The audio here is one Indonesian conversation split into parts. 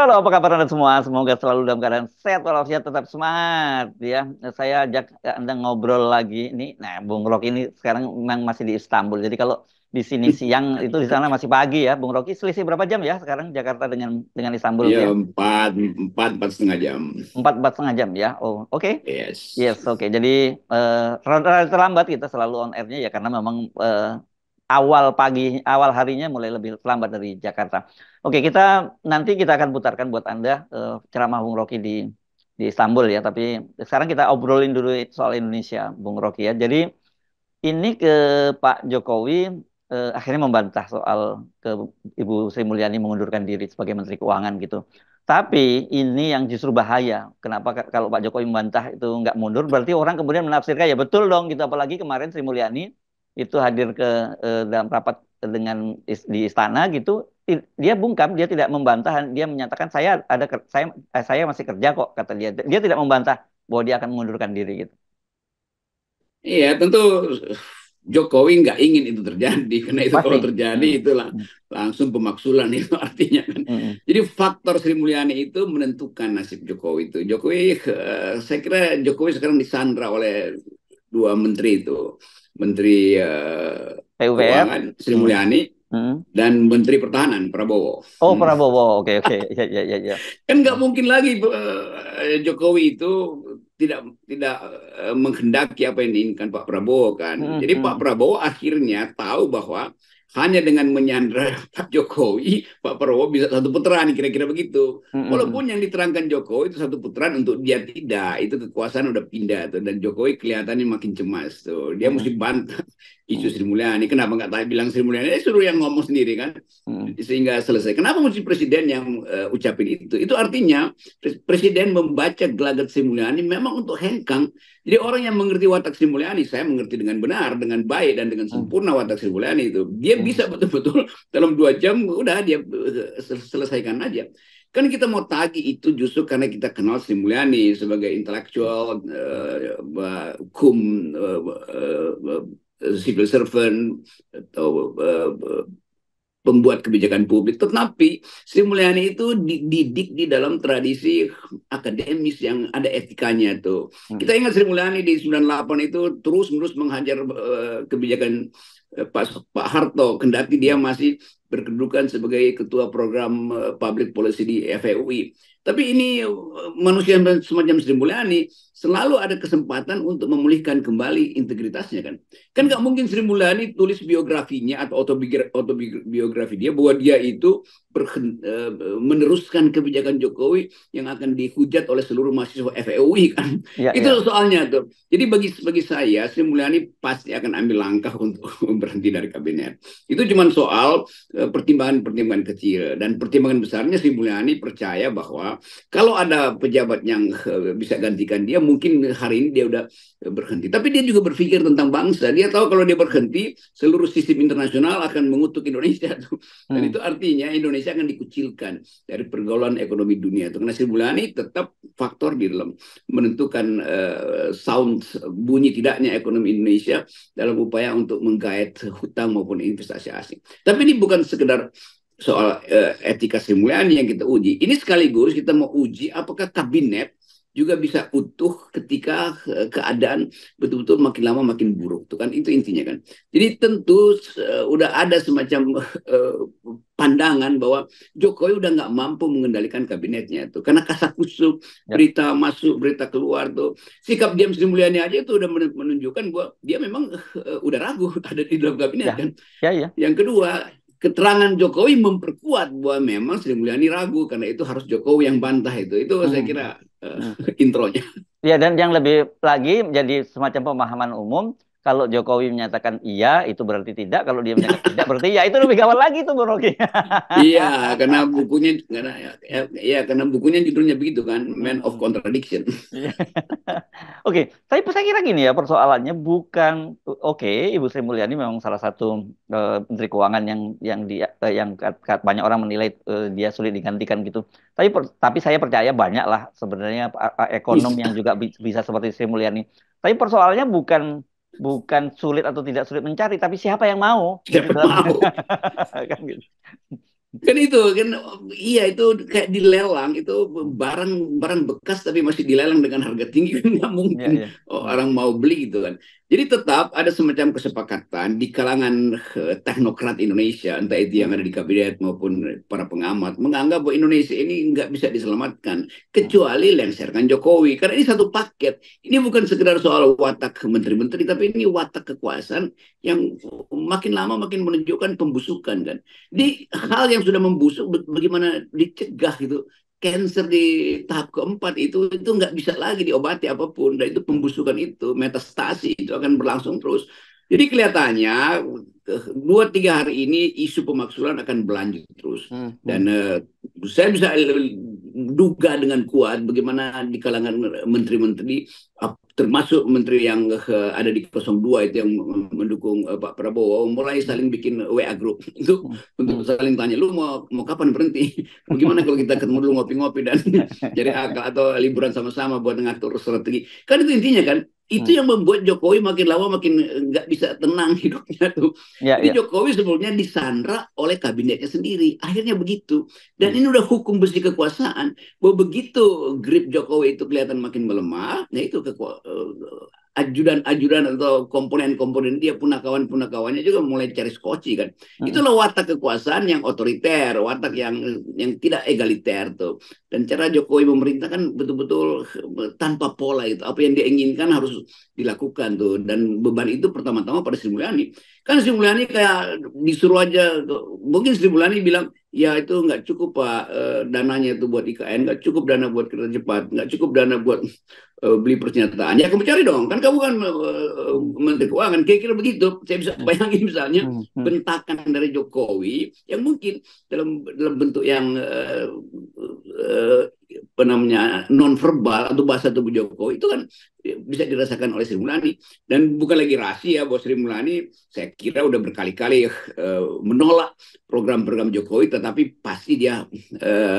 Halo, apa kabar Anda semua? Semoga selalu dalam keadaan sehat walafiat, tetap semangat ya. Saya ajak Anda ngobrol lagi nih. Nah, Bung Rocky ini sekarang memang masih di Istanbul. Jadi kalau di sini siang itu di sana masih pagi ya. Bung Rocky selisih berapa jam ya sekarang Jakarta dengan Istanbul Iya, ya? empat setengah jam. Empat setengah jam ya. Oh, oke. Yes, Yes. oke. Jadi rada terlambat kita selalu on airnya ya karena memang awal harinya mulai lebih terlambat dari Jakarta. Oke, nanti kita akan putarkan buat Anda ceramah Bung Rocky di Istanbul ya. Tapi sekarang kita obrolin dulu soal Indonesia, Bung Rocky ya. Jadi ini ke Pak Jokowi akhirnya membantah soal ke Ibu Sri Mulyani mengundurkan diri sebagai Menteri Keuangan gitu. Tapi ini yang justru bahaya. Kenapa kalau Pak Jokowi membantah itu nggak mundur, berarti orang kemudian menafsirkan ya betul dong gitu. Apalagi kemarin Sri Mulyani itu hadir ke dalam rapat di istana gitu. Dia bungkam, dia tidak membantah, dia menyatakan saya masih kerja kok kata dia. Dia tidak membantah bahwa dia akan mengundurkan diri gitu. Iya, tentu Jokowi nggak ingin itu terjadi, karena itu kalau Pasti. terjadi Mm, itulah mm, langsung pemaksulan itu artinya kan. mm, Jadi faktor Sri Mulyani itu menentukan nasib Jokowi itu. Saya kira Jokowi sekarang disandra oleh dua menteri itu, Menteri PUPR. Keuangan Sri Mm, Mulyani mm. dan Menteri Pertahanan Prabowo. Oh, Hmm. Prabowo. Oke, oke. Ya, ya, ya, ya. Kan nggak mungkin lagi Jokowi itu tidak tidak menghendaki apa yang diinginkan Pak Prabowo kan. Mm, Jadi Pak mm, Prabowo akhirnya tahu bahwa hanya dengan menyandra Pak Jokowi, Pak Prabowo bisa satu putaran, kira-kira begitu. mm, mm, Walaupun yang diterangkan Jokowi itu satu putaran, untuk dia tidak, itu kekuasaan udah pindah tuh, dan Jokowi kelihatannya makin cemas tuh. Dia mm, mesti bantah isu mm, Sri Mulyani. Kenapa nggak tahu bilang Sri Mulyani? Suruh yang ngomong sendiri kan, mm, sehingga selesai. Kenapa mesti presiden yang ucapin itu? Itu artinya presiden membaca gelagat Sri Mulyani memang untuk hengkang. Jadi orang yang mengerti watak Sri Mulyani, saya mengerti dengan benar, dengan baik, dan dengan mm, sempurna watak Sri Mulyani itu, dia mm, bisa betul-betul dalam 2 jam udah dia selesaikan aja. Kan kita mau tagih itu justru karena kita kenal Sri Mulyani sebagai intelektual, hukum, civil servant, atau pembuat kebijakan publik. Tetapi Sri Mulyani itu dididik di dalam tradisi akademis yang ada etikanya tuh. mm. Kita ingat Sri Mulyani di 98 itu terus-menerus menghajar kebijakan Pak Harto, kendati dia masih berkedudukan sebagai ketua program public policy di FEUI. Tapi ini manusia semacam Sri Mulyani selalu ada kesempatan untuk memulihkan kembali integritasnya kan. Kan nggak mungkin Sri Mulyani tulis biografinya atau autobiografi dia bahwa dia itu meneruskan kebijakan Jokowi yang akan dihujat oleh seluruh mahasiswa FEUI kan. Ya, Itu ya. soalnya tuh. Jadi bagi saya Sri Mulyani pasti akan ambil langkah untuk berhenti dari kabinet. Itu cuma soal pertimbangan-pertimbangan kecil, dan pertimbangan besarnya Sri Mulyani percaya bahwa kalau ada pejabat yang bisa gantikan dia, mungkin hari ini dia udah berhenti. Tapi dia juga berpikir tentang bangsa. Dia tahu kalau dia berhenti, seluruh sistem internasional akan mengutuk Indonesia. Dan Mm. itu artinya Indonesia akan dikucilkan dari pergaulan ekonomi dunia. Karena Sri Mulyani tetap faktor di dalam menentukan sound, bunyi tidaknya ekonomi Indonesia dalam upaya untuk menggait hutang maupun investasi asing. Tapi ini bukan sekedar soal etika Sri Mulyani yang kita uji. Ini sekaligus kita mau uji apakah kabinet juga bisa utuh ketika keadaan betul-betul makin lama makin buruk. Tuh kan itu intinya kan. Jadi tentu udah ada semacam pandangan bahwa Jokowi udah nggak mampu mengendalikan kabinetnya tuh, karena kasakusuk, Ya, berita masuk berita keluar tuh. Sikap James Sri Mulyani aja itu udah menunjukkan bahwa dia memang udah ragu ada di dalam kabinet ya, kan. ya, ya. Yang kedua, keterangan Jokowi memperkuat bahwa memang Sri Mulyani ragu, karena itu harus Jokowi yang bantah itu. Itu saya Mm, kira mm. intronya. Ya, dan yang lebih lagi menjadi semacam pemahaman umum, kalau Jokowi menyatakan iya, itu berarti tidak. Kalau dia menyatakan tidak, berarti iya. Itu lebih gawat lagi tuh, Bung Rocky. Iya, karena bukunya judulnya begitu kan, Man of Mm-mm. Contradiction. Iya. Oke, tapi saya kira gini ya persoalannya bukan oke, Ibu Sri Mulyani memang salah satu Menteri Keuangan yang banyak orang menilai dia sulit digantikan gitu. Tapi saya percaya banyak lah sebenarnya ekonom yang Bisa, juga bisa seperti Sri Mulyani. Tapi persoalannya bukan sulit atau tidak sulit mencari, tapi siapa yang mau gitu. siapa mau. Kan gitu. Kan itu kan, iya itu kayak dilelang, itu Hmm. barang barang bekas tapi masih dilelang dengan harga tinggi, kan nggak Iya, mungkin iya. Hmm. orang mau beli gitu kan. Jadi tetap ada semacam kesepakatan di kalangan teknokrat Indonesia, entah itu yang Hmm. ada di kabinet maupun para pengamat, menganggap bahwa Indonesia ini nggak bisa diselamatkan Hmm. kecuali lengserkan Jokowi, karena ini satu paket. Ini bukan sekedar soal watak menteri-menteri, tapi ini watak kekuasaan yang makin lama makin menunjukkan pembusukan kan. Hmm. Di hal yang sudah membusuk, bagaimana dicegah gitu. Cancer di tahap keempat itu nggak bisa lagi diobati apapun, dan itu Hmm. pembusukan, itu metastasi, itu akan berlangsung terus. Jadi kelihatannya 2-3 hari ini isu pemaksulan akan berlanjut terus, Hmm. dan Hmm. saya bisa duga dengan kuat bagaimana di kalangan menteri-menteri, termasuk menteri yang ada di 02 itu yang mendukung Pak Prabowo, mulai Hmm. saling bikin WA group untuk Hmm. untuk Hmm. saling tanya, lu mau kapan berhenti? Bagaimana kalau kita ketemu dulu ngopi-ngopi dan cari akal, atau liburan sama-sama buat ngatur strategi? Kan itu intinya kan. Itu Hmm. yang membuat Jokowi makin lama makin nggak bisa tenang hidupnya tuh. Ya, Jadi ya. Jokowi sebetulnya disandra oleh kabinetnya sendiri. Akhirnya begitu. Dan Hmm. ini udah hukum besi kekuasaan. Bahwa begitu grip Jokowi itu kelihatan makin melemah, nah itu ajudan-ajudan atau komponen-komponen dia, punakawan-punakawannya juga mulai cari skoci kan. Hmm. Itulah watak kekuasaan yang otoriter, watak yang tidak egaliter tuh. Dan cara Jokowi memerintah kan betul-betul tanpa pola itu. Apa yang dia inginkan harus dilakukan tuh. Dan beban itu pertama-tama pada Sri Mulyani. Kan Sri Mulyani kayak disuruh aja. Mungkin Sri Mulyani bilang, ya itu nggak cukup Pak, dananya itu buat IKN, nggak cukup dana buat kereta cepat, nggak cukup dana buat beli persenjataan. Ya kamu cari dong, kan kamu kan Hmm. Menteri Keuangan, kira-kira begitu. Saya bisa Hmm. bayangin misalnya Hmm. Hmm. bentakan dari Jokowi yang mungkin dalam bentuk yang uh, apa namanya, non verbal atau bahasa tubuh Jokowi itu kan bisa dirasakan oleh Sri Mulyani. Dan bukan lagi rahasia bahwa Sri Mulyani saya kira udah berkali-kali menolak program-program Jokowi, tetapi pasti dia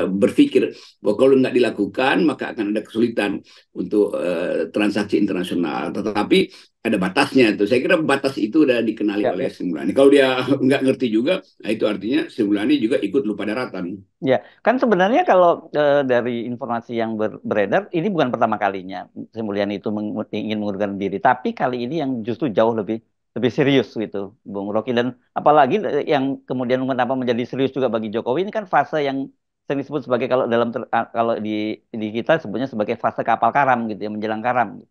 berpikir bahwa kalau nggak dilakukan maka akan ada kesulitan untuk transaksi internasional. Tetapi ada batasnya itu. Saya kira batas itu udah dikenali Ya, oleh ya. Sri Mulyani. Kalau dia nggak ngerti juga, nah itu artinya Sri Mulyani juga ikut lupa daratan. Ya, kan sebenarnya kalau dari informasi yang beredar, ini bukan pertama kalinya Sri Mulyani itu ingin mengundurkan diri, tapi kali ini yang justru jauh lebih lebih serius gitu, Bung Rocky. Dan apalagi yang kemudian kenapa menjadi serius juga bagi Jokowi ini kan fase yang sering disebut sebagai kalau kalau di kita sebutnya sebagai fase kapal karam gitu ya, menjelang karam.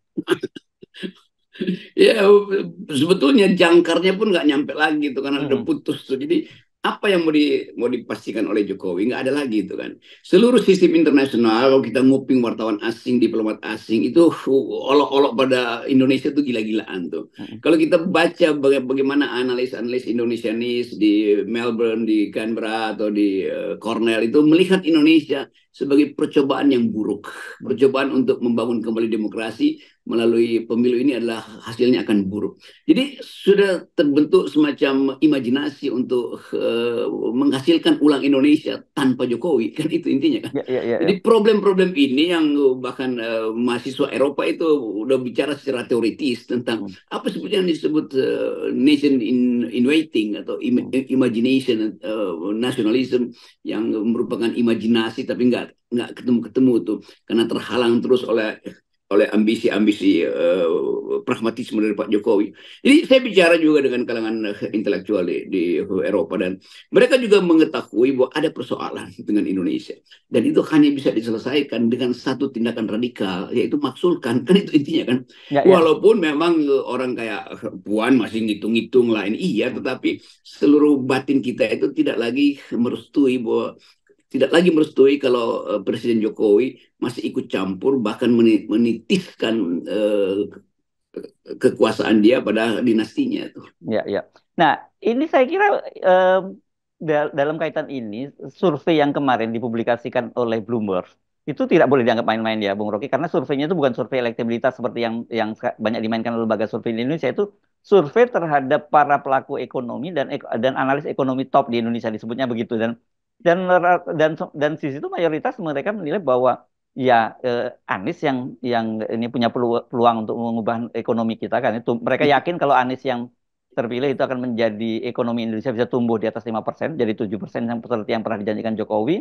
Ya sebetulnya jangkarnya pun nggak nyampe lagi itu karena udah Hmm. putus tuh. Jadi apa yang mau dipastikan oleh Jokowi, nggak ada lagi itu kan. Seluruh sistem internasional, kalau kita nguping wartawan asing, diplomat asing itu olok-olok pada Indonesia tuh gila-gilaan tuh. Hmm. Kalau kita baca bagaimana analis-analis Indonesianis di Melbourne, di Canberra atau di Cornell itu melihat Indonesia sebagai percobaan yang buruk, Hmm. percobaan untuk membangun kembali demokrasi melalui pemilu ini adalah hasilnya akan buruk. Jadi sudah terbentuk semacam imajinasi untuk menghasilkan ulang Indonesia tanpa Jokowi, kan itu intinya kan. Ya, ya, ya, Jadi ya. problem-problem ini yang bahkan mahasiswa Eropa itu udah bicara secara teoritis tentang Hmm. apa sebetulnya yang disebut nation in waiting atau Hmm. imagination nationalism, yang merupakan imajinasi tapi nggak ketemu-ketemu tuh karena terhalang terus oleh ambisi-ambisi pragmatisme dari Pak Jokowi. Jadi saya bicara juga dengan kalangan intelektual di Eropa, dan mereka juga mengetahui bahwa ada persoalan dengan Indonesia, dan itu hanya bisa diselesaikan dengan satu tindakan radikal, yaitu maksulkan, kan itu intinya kan. Ya, ya. Walaupun memang orang kayak Puan masih ngitung-ngitung lain, iya, Hmm. tetapi seluruh batin kita itu tidak lagi merestui kalau Presiden Jokowi masih ikut campur, bahkan menitiskan kekuasaan dia pada dinastinya tuh. Ya, ya. Nah, ini saya kira em, dalam kaitan ini, survei yang kemarin dipublikasikan oleh Bloomberg itu tidak boleh dianggap main-main ya, Bung Rocky, karena surveinya itu bukan survei elektabilitas seperti yang banyak dimainkan oleh lembaga survei di Indonesia. Itu survei terhadap para pelaku ekonomi dan analis ekonomi top di Indonesia, disebutnya begitu. Dan dan di situ mayoritas mereka menilai bahwa ya Anies yang ini punya peluang untuk mengubah ekonomi kita kan, itu mereka yakin kalau Anies terpilih itu akan menjadi ekonomi Indonesia bisa tumbuh di atas 5%, jadi 7% yang seperti yang pernah dijanjikan Jokowi.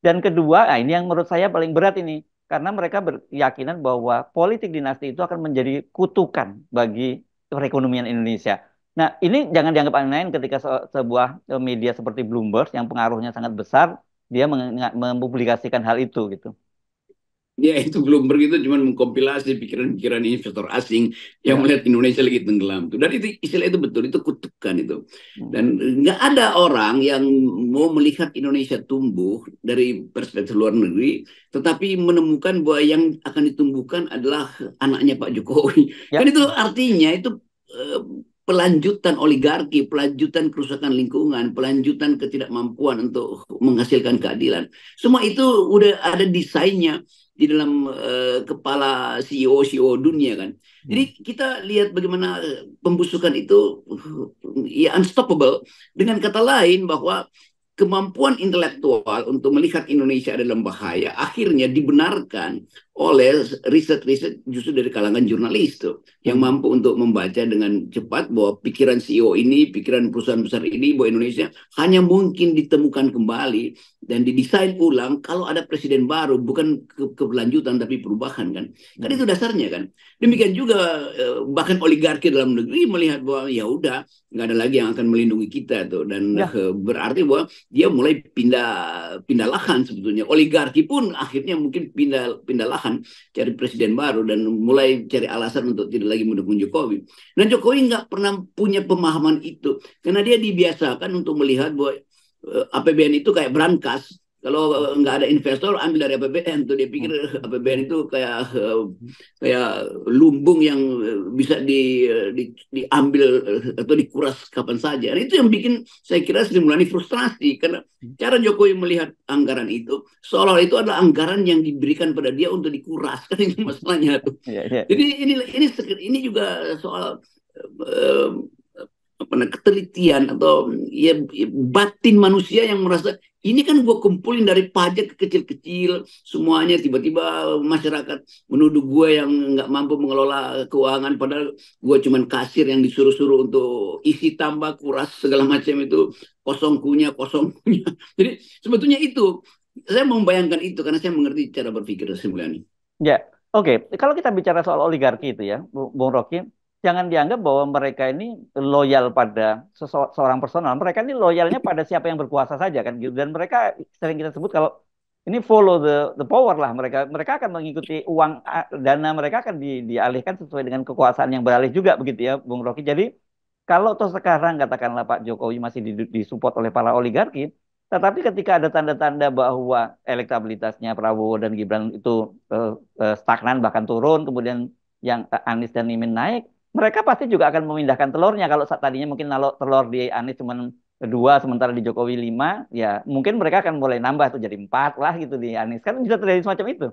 Dan kedua, nah ini yang menurut saya paling berat ini, karena mereka berkeyakinan bahwa politik dinasti itu akan menjadi kutukan bagi perekonomian Indonesia. Nah, ini jangan dianggap aneh ketika sebuah media seperti Bloomberg yang pengaruhnya sangat besar, dia mempublikasikan hal itu gitu. Ya, itu Bloomberg itu cuma mengkompilasi pikiran-pikiran investor asing yang Ya. melihat Indonesia lagi tenggelam. Dan itu istilah itu betul, itu kutukan itu. Hmm. Dan nggak ada orang yang mau melihat Indonesia tumbuh dari perspektif luar negeri, tetapi menemukan bahwa yang akan ditumbuhkan adalah anaknya Pak Jokowi. Kan Ya. itu artinya itu pelanjutan oligarki, pelanjutan kerusakan lingkungan, pelanjutan ketidakmampuan untuk menghasilkan keadilan. Semua itu udah ada desainnya di dalam kepala CEO dunia kan. Jadi Hmm. kita lihat bagaimana pembusukan itu ya unstoppable. Dengan kata lain bahwa kemampuan intelektual untuk melihat Indonesia dalam bahaya akhirnya dibenarkan oleh riset-riset justru dari kalangan jurnalis tuh yang Hmm. mampu untuk membaca dengan cepat bahwa pikiran CEO ini, pikiran perusahaan besar ini bahwa Indonesia hanya mungkin ditemukan kembali dan didesain ulang kalau ada presiden baru, bukan keberlanjutan tapi perubahan kan. Kan Hmm. itu dasarnya kan. Demikian juga bahkan oligarki dalam negeri melihat bahwa ya udah nggak ada lagi yang akan melindungi kita tuh dan Ya. berarti bahwa dia mulai pindah pindah lahan sebetulnya. Oligarki pun akhirnya mungkin pindah lahan cari presiden baru dan mulai cari alasan untuk tidak lagi mendukung Jokowi. Dan Jokowi nggak pernah punya pemahaman itu karena dia dibiasakan untuk melihat bahwa APBN itu kayak brankas. Kalau nggak ada investor ambil dari APBN tuh dia pikir Hmm. APBN itu kayak lumbung yang bisa diambil atau dikuras kapan saja. Dan itu yang bikin saya kira Sri Mulyani frustrasi karena cara Jokowi melihat anggaran itu seolah itu adalah anggaran yang diberikan pada dia untuk dikuras kan itu masalahnya tuh. Ya, ya, Jadi ya. ini juga soal uh, apa ketelitian atau ya batin manusia yang merasa ini kan gue kumpulin dari pajak kecil-kecil semuanya tiba-tiba masyarakat menuduh gue yang nggak mampu mengelola keuangan padahal gue cuman kasir yang disuruh-suruh untuk isi tambah kuras segala macam itu kosong kunyah jadi sebetulnya itu saya membayangkan itu karena saya mengerti cara berpikir Mulyani. Ya, oke. Kalau kita bicara soal oligarki itu ya, Bung Rocky, jangan dianggap bahwa mereka ini loyal pada seorang personal. Mereka ini loyalnya pada siapa yang berkuasa saja kan gitu. Dan mereka sering kita sebut kalau ini follow the power lah. Mereka akan mengikuti uang dana mereka akan dialihkan sesuai dengan kekuasaan yang beralih juga begitu ya, Bung Rocky. Jadi kalau toh sekarang katakanlah Pak Jokowi masih disupport oleh para oligarki, tetapi ketika ada tanda-tanda bahwa elektabilitasnya Prabowo dan Gibran itu stagnan bahkan turun, kemudian yang Anies dan Imin naik, mereka pasti juga akan memindahkan telurnya. Kalau tadinya mungkin kalau telur di Anies cuma dua, sementara di Jokowi lima, ya mungkin mereka akan mulai nambah tuh jadi empat lah gitu di Anies. Kan bisa terjadi semacam itu.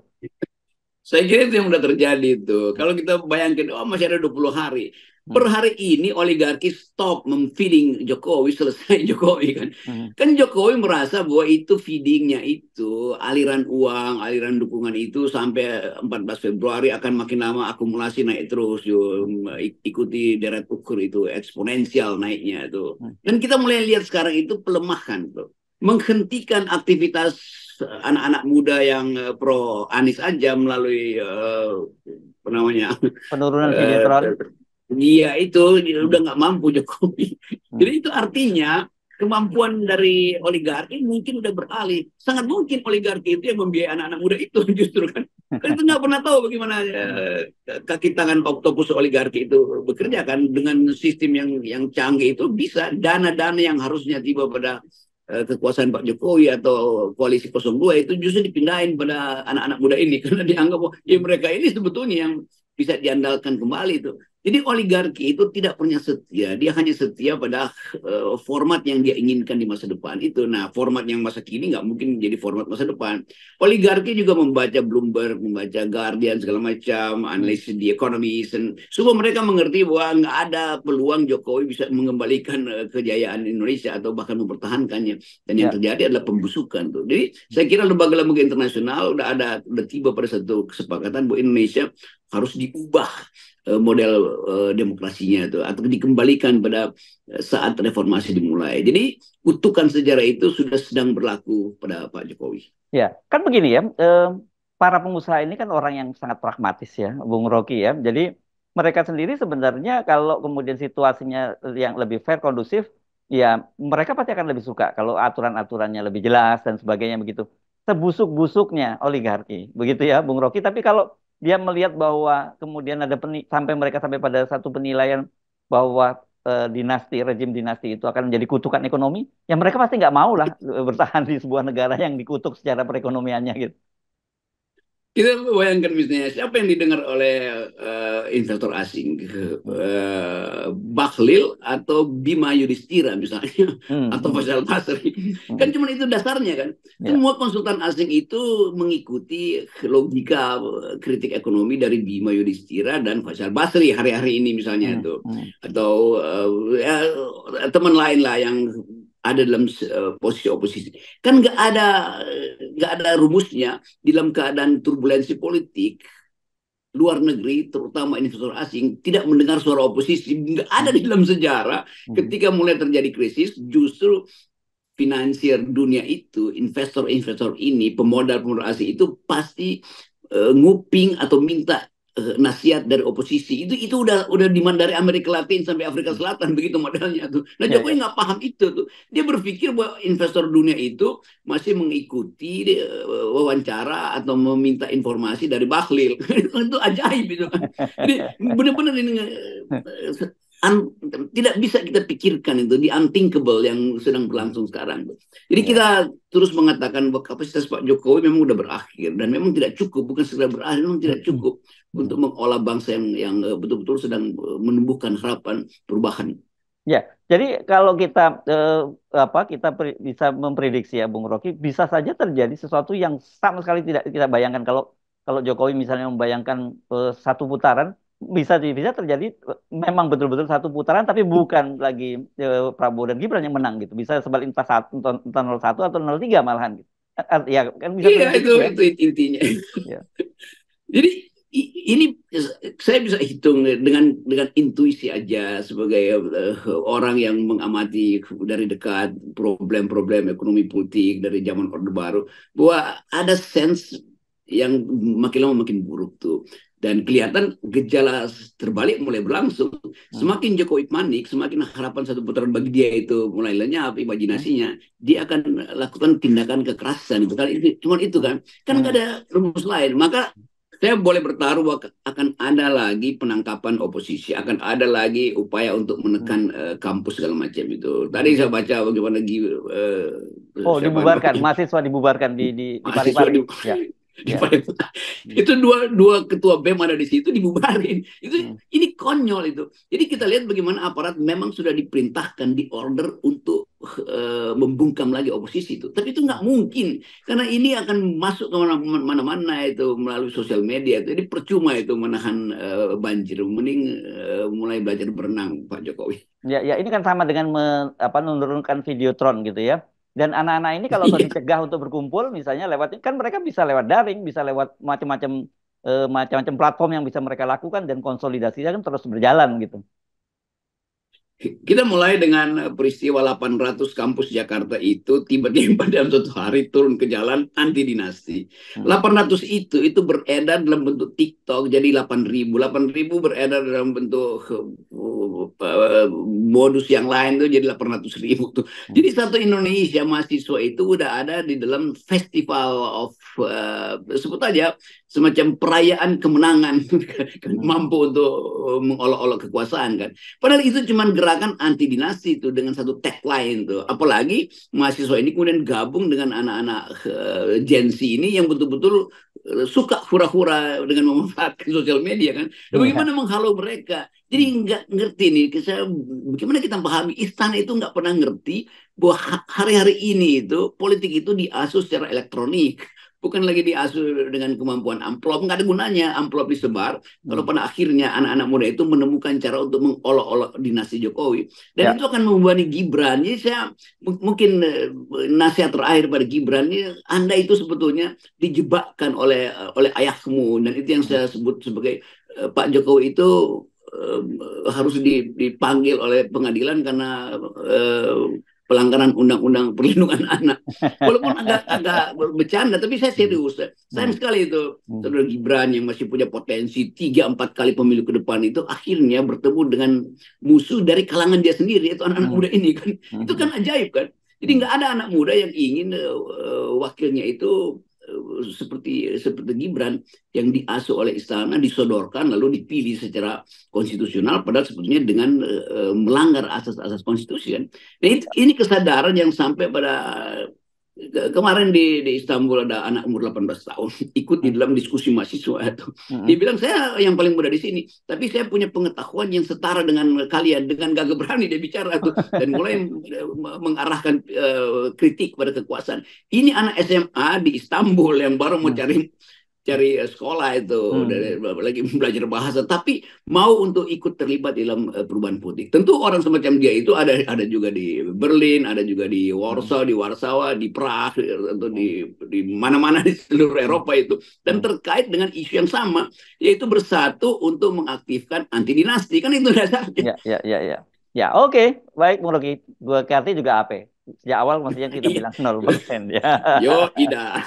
Saya kira itu yang udah terjadi itu. Kalau kita bayangkan, oh masih ada 20 hari. Per Hmm. hari ini oligarki stop memfeeding Jokowi, selesai Jokowi kan. Hmm. Kan Jokowi merasa bahwa itu feedingnya itu, aliran uang, aliran dukungan itu sampai 14 Februari akan makin lama akumulasi naik terus. Ikuti deret ukur itu, eksponensial naiknya itu. Hmm. Dan kita mulai lihat sekarang itu pelemahan tuh. Menghentikan aktivitas anak-anak muda yang pro Anies aja melalui apa namanya Penurunan uh, sinetron. dia itu Hmm. udah nggak mampu Jokowi. Jadi Hmm. itu artinya kemampuan dari oligarki mungkin udah beralih. Sangat mungkin oligarki itu yang membiayai anak-anak muda itu justru kan. Kan itu nggak pernah tahu bagaimana Hmm. kaki tangan oktopus oligarki itu Hmm. bekerja kan dengan sistem yang canggih itu bisa dana-dana yang harusnya tiba pada kekuasaan Pak Jokowi atau koalisi 02 itu justru dipindahin pada anak-anak muda ini karena dianggap oh, ya mereka ini sebetulnya yang bisa diandalkan kembali itu. Jadi oligarki itu tidak pernah setia, dia hanya setia pada format yang dia inginkan di masa depan itu. Nah, format yang masa kini nggak mungkin jadi format masa depan. Oligarki juga membaca Bloomberg, membaca Guardian segala macam, Hmm. analisis di Economist, dan semua mereka mengerti bahwa nggak ada peluang Jokowi bisa mengembalikan kejayaan Indonesia atau bahkan mempertahankannya. Dan yang Ya. terjadi adalah pembusukan tuh. Jadi saya kira lembaga-lembaga internasional udah tiba pada satu kesepakatan bahwa Indonesia harus diubah model demokrasinya itu, atau dikembalikan pada saat reformasi dimulai. Jadi kutukan sejarah itu sudah sedang berlaku pada Pak Jokowi. Ya, kan begini ya, para pengusaha ini kan orang yang sangat pragmatis ya, Bung Rocky ya. Jadi mereka sendiri sebenarnya kalau kemudian situasinya yang lebih fair, kondusif, ya mereka pasti akan lebih suka kalau aturan-aturannya lebih jelas dan sebagainya begitu. Sebusuk-busuknya oligarki, begitu ya, Bung Rocky. Tapi kalau dia melihat bahwa kemudian ada sampai mereka sampai pada satu penilaian bahwa dinasti, rejim dinasti itu akan menjadi kutukan ekonomi, ya mereka pasti nggak mau lah bertahan di sebuah negara yang dikutuk secara perekonomiannya gitu. Kita bayangkan misalnya siapa yang didengar oleh investor asing, Bahlil atau Bima Yudhistira misalnya, atau Hmm. Faisal Basri, kan Hmm. cuma itu dasarnya kan. Ya. Semua konsultan asing itu mengikuti logika kritik ekonomi dari Bima Yudhistira dan Faisal Basri hari-hari ini misalnya Hmm. itu, Hmm. atau ya, teman lain lah yang ada dalam posisi oposisi. Kan nggak ada rumusnya dalam keadaan turbulensi politik luar negeri, terutama investor asing, tidak mendengar suara oposisi. Nggak ada di dalam sejarah Hmm. ketika mulai terjadi krisis, justru finansier dunia itu, investor-investor ini, pemodal-pemodal asing itu pasti nguping atau minta nasihat dari oposisi. Itu udah demand dari Amerika Latin sampai Afrika Selatan, begitu modelnya tuh. Nah, Ya, ya. Jokowi nggak paham itu tuh. Dia berpikir bahwa investor dunia itu masih mengikuti wawancara atau meminta informasi dari Bahlil. Itu ajaib itu kan. Jadi benar-benar ini un, tidak bisa kita pikirkan itu di unthinkable yang sedang berlangsung sekarang. Jadi Ya. kita terus mengatakan bahwa kapasitas Pak Jokowi memang sudah berakhir dan memang tidak cukup, bukan sekedar berakhir, memang tidak cukup untuk mengolah bangsa yang betul-betul sedang menumbuhkan harapan perubahan. Ya, jadi kalau kita bisa memprediksi ya, Bung Rocky, bisa saja terjadi sesuatu yang sama sekali tidak kita bayangkan. Kalau kalau Jokowi misalnya membayangkan satu putaran, bisa terjadi memang betul-betul satu putaran, tapi bukan lagi Prabowo dan Gibran yang menang gitu. Bisa sebalik entah satu, entah 01 atau 03 malahan gitu. Ya, kan bisa Iya, terjadi itu gitu ya. itu intinya. Ya. Jadi ini saya bisa hitung dengan intuisi aja sebagai orang yang mengamati dari dekat problem-problem ekonomi politik dari zaman Orde Baru, bahwa ada sense yang makin lama makin buruk tuh. Dan kelihatan gejala terbalik mulai berlangsung. Hmm. Semakin Jokowi panik, semakin harapan satu putaran bagi dia itu mulai lenyap Hmm. imajinasinya. Dia akan lakukan tindakan kekerasan. Cuma itu Hmm. kan. Kan nggak Hmm. ada rumus lain. Maka saya boleh bertaruh bahwa akan ada lagi penangkapan oposisi, akan ada lagi upaya untuk Hmm. menekan kampus segala macam itu. Tadi Hmm. saya baca bagaimana Oh, siapa dibubarkan, namanya, mahasiswa dibubarkan di mahasiswa Parepare. Ya, di ya. Palembang. Hmm. Itu dua ketua BEM ada di situ dibubarin. Hmm. Ini konyol itu. Jadi kita lihat bagaimana aparat memang sudah diperintahkan, di order untuk membungkam lagi oposisi itu. Tapi itu nggak mungkin karena ini akan masuk ke mana-mana itu melalui sosial media. Jadi percuma itu menahan banjir. Mending mulai belajar berenang, Pak Jokowi. Ya, ya ini kan sama dengan menurunkan videotron gitu ya. Dan anak-anak ini kalau Iya. dicegah untuk berkumpul, misalnya lewat kan mereka bisa lewat daring, bisa lewat macam-macam platform yang bisa mereka lakukan dan konsolidasinya kan terus berjalan gitu. Kita mulai dengan peristiwa 800 kampus Jakarta itu tiba-tiba dalam satu hari turun ke jalan anti dinasti. Hmm. 800 itu beredar dalam bentuk TikTok jadi 8.000. 8.000 beredar dalam bentuk modus yang lain tuh jadi 800.000 tuh. Hmm. Jadi satu Indonesia mahasiswa itu udah ada di dalam festival of sebut aja semacam perayaan kemenangan mampu untuk mengolok-olok kekuasaan kan. Padahal itu cuma gerakan anti dinasti itu dengan satu tagline tuh. Apalagi mahasiswa ini kemudian gabung dengan anak-anak Gen Z ini yang betul-betul suka hura-hura dengan memanfaatkan sosial media kan. Dan Ya. bagaimana menghalau mereka? Jadi nggak ngerti nih, bagaimana kita pahami istana itu nggak pernah ngerti bahwa hari-hari ini itu politik itu diasuh secara elektronik, bukan lagi diasuh dengan kemampuan amplop, nggak ada gunanya amplop disebar kalau pada akhirnya anak-anak muda itu menemukan cara untuk mengolok-olok dinasti Jokowi, dan Ya. itu akan membebani Gibran. Jadi saya mungkin nasihat terakhir pada Gibran, Anda itu sebetulnya dijebakkan oleh ayahmu, dan itu yang saya sebut sebagai Pak Jokowi itu harus dipanggil oleh pengadilan karena pelanggaran undang-undang perlindungan anak. Walaupun agak bercanda, tapi saya serius. Sayang sekali itu saudara Gibran yang masih punya potensi 3-4 kali pemilu ke depan itu akhirnya bertemu dengan musuh dari kalangan dia sendiri, itu anak-anak muda ini kan. Itu kan ajaib kan. Jadi nggak ada anak muda yang ingin wakilnya itu seperti Gibran yang diasuh oleh istana, disodorkan lalu dipilih secara konstitusional, padahal sebetulnya dengan melanggar asas-asas konstitusi kan. Nah, ini kesadaran yang sampai pada kemarin di Istanbul ada anak umur 18 tahun ikut di dalam diskusi mahasiswa itu. Dia bilang, saya yang paling muda di sini, tapi saya punya pengetahuan yang setara dengan kalian. Dengan gagah berani dia bicara tuh dan mulai mengarahkan kritik pada kekuasaan. Ini anak SMA di Istanbul yang baru mau cari sekolah itu, lagi belajar bahasa, tapi mau untuk ikut terlibat dalam perubahan politik. Tentu orang semacam dia itu ada juga di Berlin, ada juga di Warsaw, di Warsawa, di Prague, atau di mana-mana di seluruh Eropa itu, dan terkait dengan isu yang sama, yaitu bersatu untuk mengaktifkan anti dinasti, kan itu dasarnya. Ya, oke. Baik, Bung Rocky. Gue Karti juga AP. Sejak awal maksudnya kita bilang 0% ya. Yo, tidak.